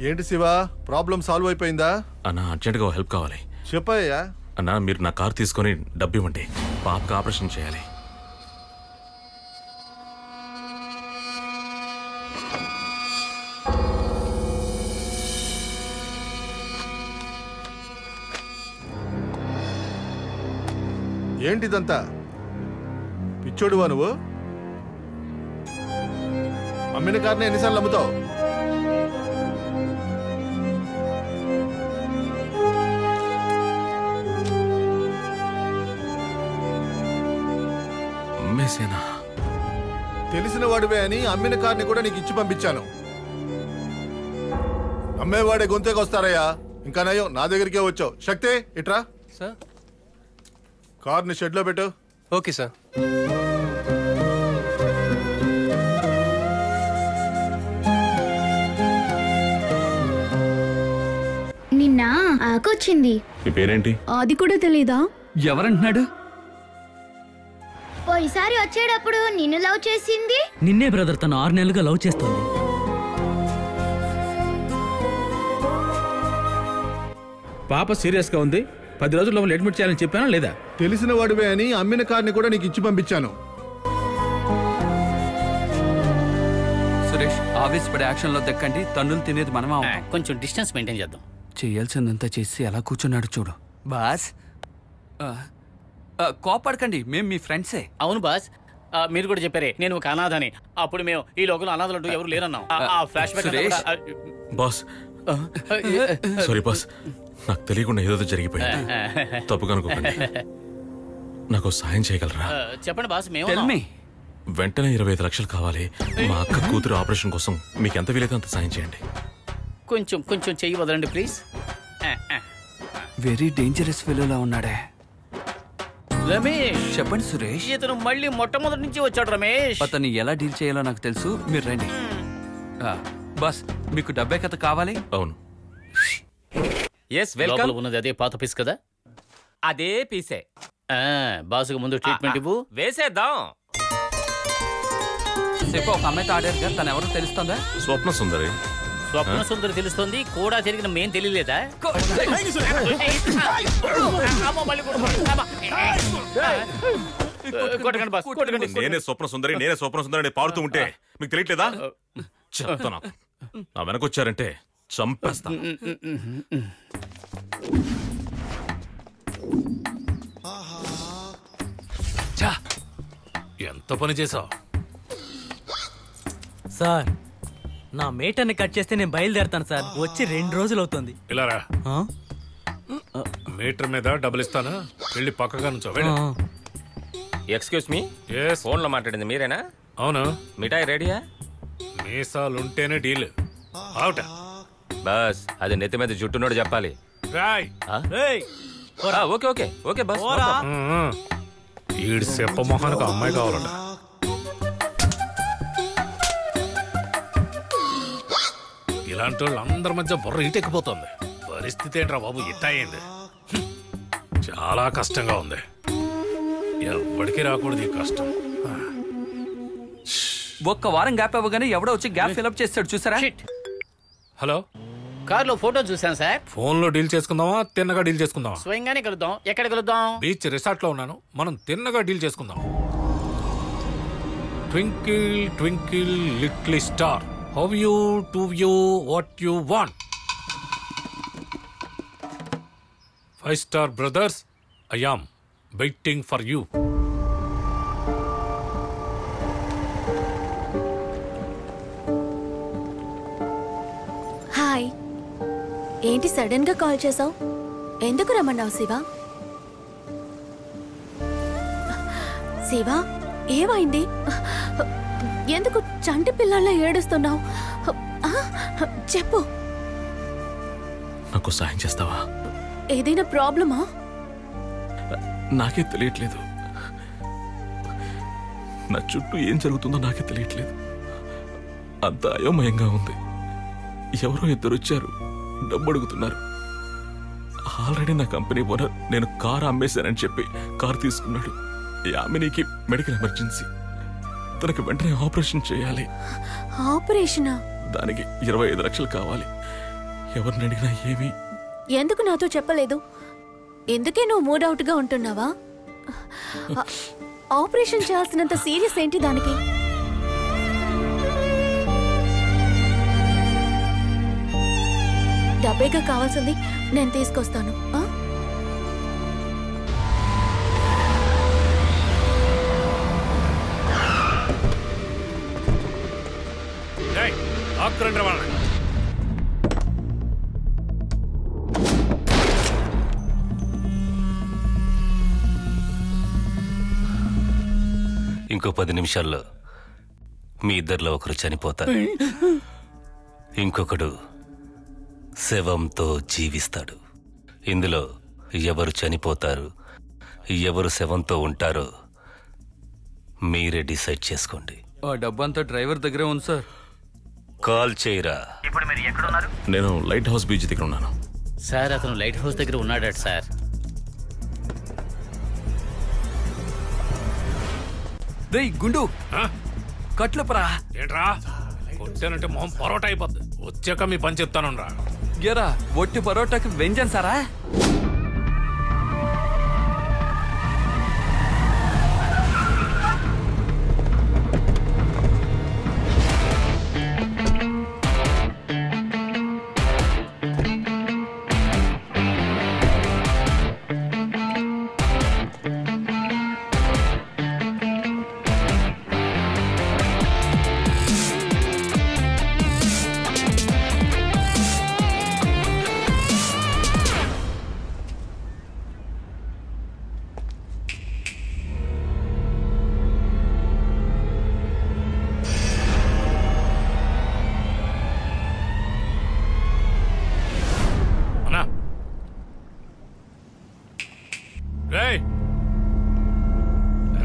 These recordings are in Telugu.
ఏంటి శివ, ప్రాబ్లం సాల్వ్ అయిపోయిందా? అన్నా అర్జెంట్గా హెల్ప్ కావాలి. చెప్పయ్యా. అన్నా మీరు నా కార్ తీసుకొని డబ్బు ఇవ్వండి, పాపకి ఆపరేషన్ చేయాలి. ఏంటిదంతా? పిచ్చోడువా నువ్వు? అమ్మిన కార్ని ఎన్నిసార్లు అమ్ముతావు? తెలిసిన వాడివే అని అమ్మిన కార్ని కూడా నీకు ఇచ్చి పంపించాను. అమ్మేవాడే గొంతేకి వస్తారయ్యా. ఇంకా నయం నా దగ్గరికే వచ్చావు. శక్తి ఇట్రా. సార్ కార్ని షెడ్లో పెట్టు. Okay sir. నిన్న ఆకొచ్చింది. మీ పేరేంటి? అది కూడా తెలీదా? ఎవరంటున్నాడు? పోయిసారి వచ్చేటప్పుడు నిన్ను లవ్ చేసింది. నిన్నే బ్రదర్, తను 6 నెలలుగా లవ్ చేస్తుంది. పాప సీరియస్ గా ఉంది. 10 రోజుల లోపల అడ్మిట్ చేయాలని చెప్పానా లేదా? తెలిసిన వాడివే అని అమ్మిన కార్ని కూడా నీకు ఇచ్చి పంపించాను. సురేష్, ఆవేశపడే యాక్షన్ లో దక్కండి. తన్నులు తినేది మనమే. కొంచెం డిస్టెన్స్ మెయింటైన్ చేద్దాం. చేయాల్సిందంతా చేసి ఎలా కూర్చున్నాడు చూడు. బాస్ కోపడకండి, మేము మీ ఫ్రెండ్సే. అవును బాస్, మీరు కూడా చెప్పారే నేను ఒక అనాథని. అప్పుడు మేము ఈ లోకంలో అనాథలంటూ ఎవరు లేరన్నాం. Flashback. Boss sorry boss, నాకు తెలియకుండా ఏదో జరిగిపోయింది. తప్పుగా అనుకోకండి. నాకు సాయం చేయగలరా? చెప్పండి బాస్. మేము Tell me. వెంటనే 25 లక్షలు కావాలి. మా అక్క కూతురు ఆపరేషన్ కోసం మీకు ఎంత వీలైతే అంత సాయం చేయండి. కొంచెం కొంచెం చెయ్యి వదలండి ప్లీజ్. వెరీ డేంజరస్ ఫెలోలా ఉన్నాడే. రమేష్ చెప్పండి సురేష్. ఇతను మళ్ళీ మొట్టమొదటి నుంచి వచ్చాడు రమేష్. అతన్ని ఎలా డీల్ చేయాలో నాకు తెలుసు, మీరు రండి. బస్ మీకు డబ్బే కథ కావాలి? అవును. లోపల ఉన్నది అదే పాత పీస్ కదా? అదే పీసే. బాసుకు ముందు ట్రీట్మెంట్ ఇవ్వు. వేసేద్దాం. చెప్పు, ఒక అమ్మాయితో ఆడారు కదా, తను ఎవరో తెలుస్తుందా? స్వప్న సుందరి. స్వప్న సుందరి తెలుస్తుంది, కూడా తిరిగిన మేం తెలియలేదా? కొట్టకండి బాస్, కొట్టకండి. నేనే స్వప్న సుందరి, నేనే స్వప్న సుందరి అని పాడుతూ ఉంటే మీకు తెలియట్లేదా? చెప్తా. నాకు నా వెనకొచ్చారంటే చంపేస్తా. ఎంత పని చేసావు సార్, నా మేటర్ని కట్ చేస్తే నేను బయలుదేరతాను సార్. వచ్చి 2 రోజులు అవుతుంది. ఇలారా, మీటర్ మీద డబ్బులు ఇస్తాను, వెళ్ళి పక్కగా నుంచో. ఎక్స్క్యూజ్ మీ, ఫోన్ లో మాట్లాడింది మీరేనా? అవును. మిఠాయి రెడీయా? మీసాలుంటేనే డీల్. అవుట బస్, అది నెత్తి మీద జుట్టునోడు చెప్పాలి. రాయ్. ఓకే ఓకే ఓకే బస్. ఈడు చెప్ప మొహానికి అమ్మాయి కావాలంట. ఇలాంటి వాళ్ళు అందరి మధ్య బుర్ర ఈటెక్కిపోతుంది. పరిస్థితి ఏంట్రా బాబు ఇట్ట అయింది. చాలా కష్టంగా ఉంది. ఎవ్వడికి రాకూడదు ఈ కష్టం. ఒక్క వారం గ్యాప్ అవ్వగానే ఎవడో వచ్చి గ్యాప్ ఫిల్అప్ చేస్తాడు చూసారా? హలో, కార్లో ఫోటో చూసాను సార్. ఫోన్ లో డీల్ చేసుకుందామా, తిన్నగా డీల్ చేసుకుందామా? స్వయంగానే కలుద్దాం. ఎక్కడ కలుద్దాం? బీచ్ రిసార్ట్ లో ఉన్నాను, మనం తిన్నగా డీల్ చేసుకుందాం. Twinkle twinkle little star, how you to you what you want. 5 Star Brothers, I am waiting for you. Hi. ఏంటి సడన్ గా కాల్ చేసావు? ఎందుకు రమ్మన్నావు శివ? శివ, ఏమైంది? ఎందుకు చంటి పిల్లల్లా ఏడుస్తున్నావు? చెప్పు. నాకు సాయం చేస్తావా? ఏదైనా ప్రాబ్లమా? నాకే తెలియట్లేదు. నా చుట్టూ ఏం జరుగుతుందో నాకే తెలియట్లేదు. అంత అయోమయంగా ఉంది. ఎవరో 2 వచ్చారు, డబ్బు అడుగుతున్నారు. ఆల్రెడీ నా కంపెనీ ఓనర్ నేను కారు అమ్మేశానని చెప్పి కారు తీసుకున్నాడు. యామినికి మెడికల్ ఎమర్జెన్సీ, తనకి వెంటనే ఆపరేషన్ చేయాలి. ఆపరేషనా? దానికి 25 లక్షలు కావాలి. ఎవరిని అడిగినా ఏమీ ఎందుకు నాతో చెప్పలేదు? ఎందుకే నువ్వు మూడ్ అవుట్ గా ఉంటున్నావా? ఆపరేషన్ చేయాల్సినంత సీరియస్ ఏంటి దానికి? డబ్బేగా కావాల్సింది, నేను తీసుకొస్తాను. ఇంకో 10 నిమిషాల్లో మీ ఇద్దరిలో ఒకరు చనిపోతారు, ఇంకొకడు శవంతో జీవిస్తాడు. ఇందులో ఎవరు చనిపోతారు, ఎవరు శవంతో ఉంటారో మీరే డిసైడ్ చేసుకోండి. ఆ డబ్బంతా డ్రైవర్ దగ్గరే ఉంది సార్. కాల్ చేయరా. నేను లైట్ హౌస్ బీచ్ దగ్గర ఉన్నాను. సార్ అతను లైట్ హౌస్ దగ్గర ఉన్నాడట సార్. రేయ్ గుండు, కట్లపరా. ఏంట్రా కొట్టానంటే మొహం పరోటా అయిపోద్ది. వచ్చాక మీ పని చెప్తాను రా. గేరా ఒట్టి పరోటాకి వ్యంజన్ సారా?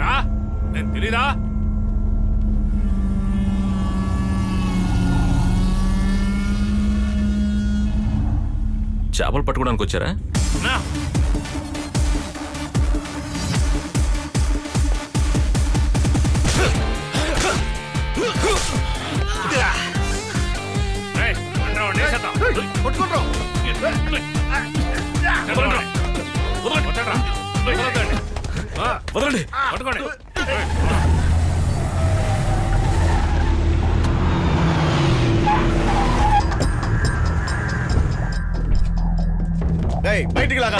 రా, నేను తెలీదా? చేపలు పట్టుకోవడానికి వచ్చారా? వదలండి. పట్టుకోండి. బయటికి లాగా.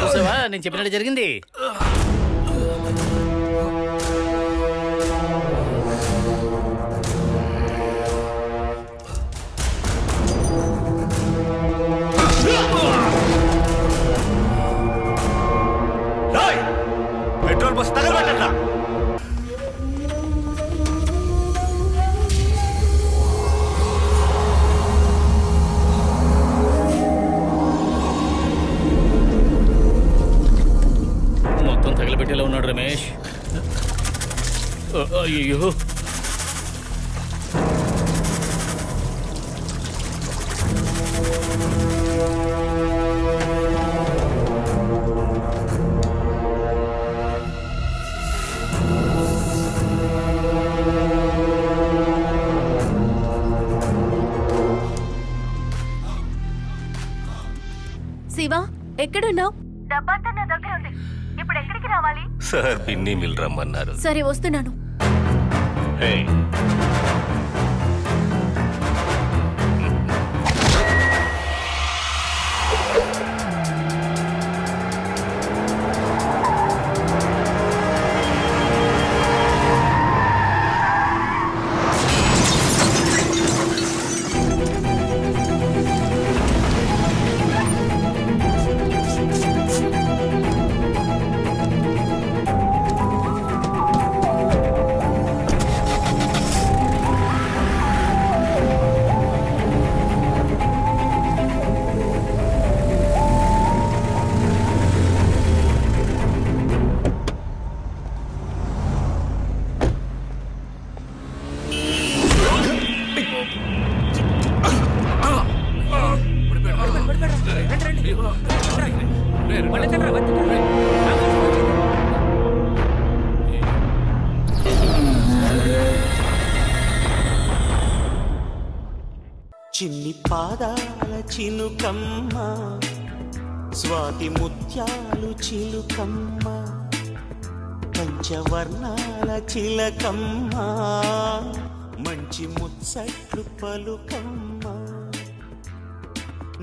చూసావా నేను చెప్పినట్టు జరిగింది. పెట్రోల్ బస్ తగలబెట్టండి. మొత్తం తగలబెట్టేలా ఉన్నాడు రమేష్. అయ్యో శివ, ఎక్కడున్నావు? డబ్బంతా నా దగ్గర ఉంది. ఇప్పుడు ఎక్కడికి రావాలి? సార్ పిన్ని మిల్ రమ్మన్నారు. సరే వస్తున్నాను. చిన్ని పాదాల చినుకమ్మ స్వాతి ముత్యాలు చిలుకమ్మ పంచవర్ణాల చిలకమ్మ మంచి ముచ్చట్లు పలుకమ్మ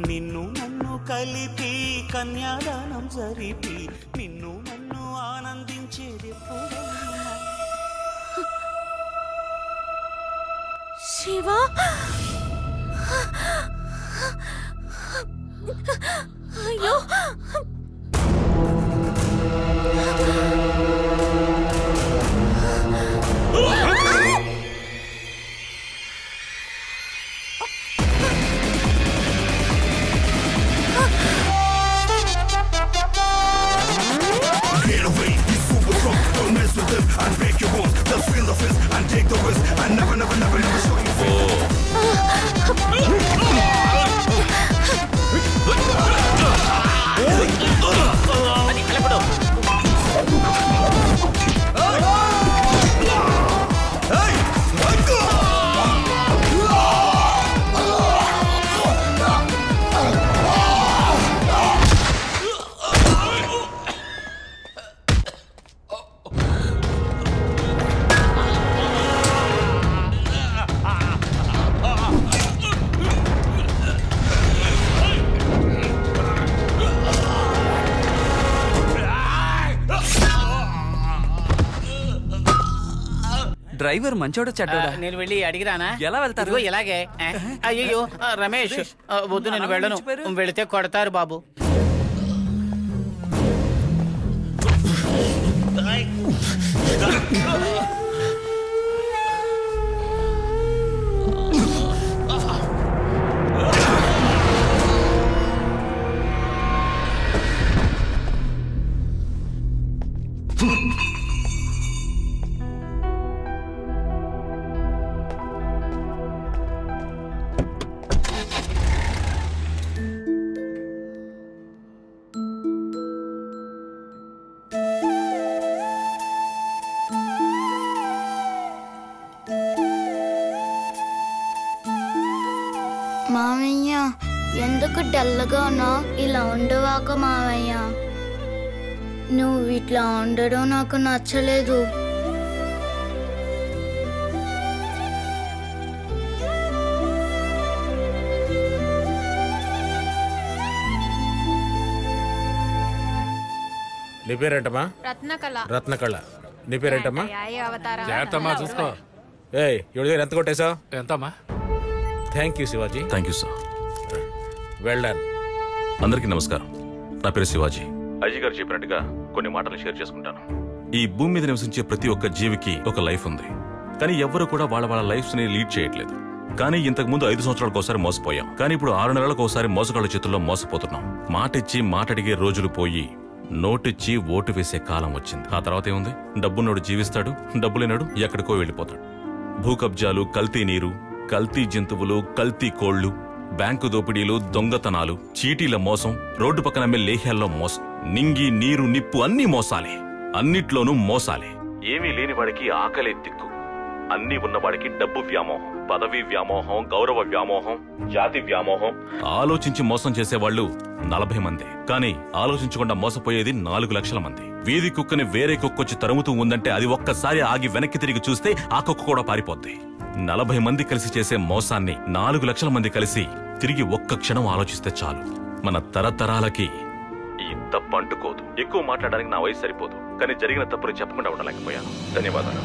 నిన్ను నన్ను కలిపి కన్యాదానం జరిపి నిన్ను నన్ను ఆనందించేది శివ అయ్యో డ్రైవర్ మంచోడా చెడ్డోడా? నేను వెళ్ళి అడిగిరానా? ఎలా వెళ్తారు? ఇదిగో ఇలాగే. అయ్యో రమేష్ వద్దు, నేను వెళ్ళను. వెళితే కొడతారు బాబు. మావయ్య ఎందుకు డల్గా ఉన్నావు? ఇలా ఉండవాక మావయ్య. నువ్వు ఇట్లా ఉండడం నాకు నచ్చలేదు. నీ పేరేంటమ్మా? రత్నకళ. రత్నకళ. నీ పేరేంటమ్మా? జాగ్రత్తమ్మా, చూసుకో. ఏయ్, ఎవరి దగ్గర ఎంత కొట్టేశావు? ఎంతమ్మా? Thank you Shivaji. Thank you sir. Well done. అందరికీ నమస్కారం. నా పేరు శివాజీ. అజయ్ గారు చెప్పినట్టుగా కొన్ని మాటలు షేర్ చేసుకుంటాను. ఈ భూమి మీద నివసించే ప్రతి ఒక్క జీవికి ఒక లైఫ్ ఉంది, కానీ ఎవ్వరు కూడా వాళ్ళ లైఫ్స్ ని లీడ్ చేయట్లేదు. కానీ ఇంతకు ముందు 5 సంవత్సరాలకు ఒకసారి మోసపోయాం, కానీ ఇప్పుడు 6 నెలలకు ఒకసారి మోసగాళ్ళ చేతుల్లో మోసపోతున్నాం. మాటిచ్చి మాటడిగే రోజులు పోయి నోటిచ్చి ఓటు వేసే కాలం వచ్చింది. ఆ తర్వాత ఏముంది? డబ్బున్నోడు జీవిస్తాడు, డబ్బు లేనాడు ఎక్కడికో వెళ్ళిపోతాడు. భూ కబ్జాలు, కల్తీ నీరు, కల్తీ జంతువులు, కల్తీ కోళ్లు, బ్యాంకు దోపిడీలు, దొంగతనాలు, చీటీల మోసం, రోడ్డు పక్కన అమ్మే లేహ్యాల్లో మోసం, నింగి నీరు నిప్పు అన్నీ మోసాలే. అన్నిట్లోనూ మోసాలే. ఏమీ లేనివాడికి ఆకలే దిక్కు, అన్నీ ఉన్నవాడికి డబ్బు వ్యామోహం, పదవి వ్యామోహం, గౌరవ వ్యామోహం, జాతి వ్యామోహం. ఆలోచించి మోసం చేసేవాళ్లు 40 మంది, కానీ ఆలోచించకుండా మోసపోయేది 4 లక్షల మంది. వీధి కుక్కని వేరే కుక్కొచ్చి తరుముతూ ఉందంటే అది ఒక్కసారి ఆగి వెనక్కి తిరిగి చూస్తే ఆ కుక్క కూడా పారిపోద్ది. 40 మంది కలిసి చేసే మోసాన్ని 4 లక్షల మంది కలిసి తిరిగి ఒక్క క్షణం ఆలోచిస్తే చాలు. మన తరతరాలకి ఈ తప్పు అంటుకోదు. ఎక్కువ మాట్లాడడానికి నా వయసు సరిపోదు, కానీ జరిగిన తప్పుని చెప్పకుండా ఉండలేకపోయాను. ధన్యవాదాలు.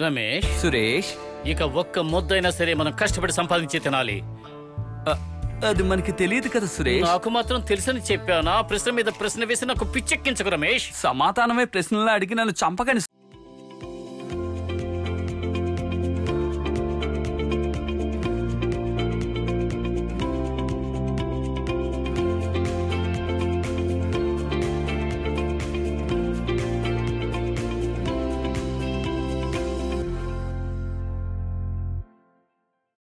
రమేష్, సురేష్, ఇక ఒక్క ముద్దైనా సరే మనం కష్టపడి సంపాదించి తినాలి. అది మనకి తెలియదు కదా సురేష్. నాకు మాత్రం తెలుసని చెప్పానా? ప్రశ్న మీద ప్రశ్న వేసి నాకు పిచ్చెక్కించకు రమేష్. సమాధానమే ప్రశ్నలా అడిగి నన్ను చంపకండి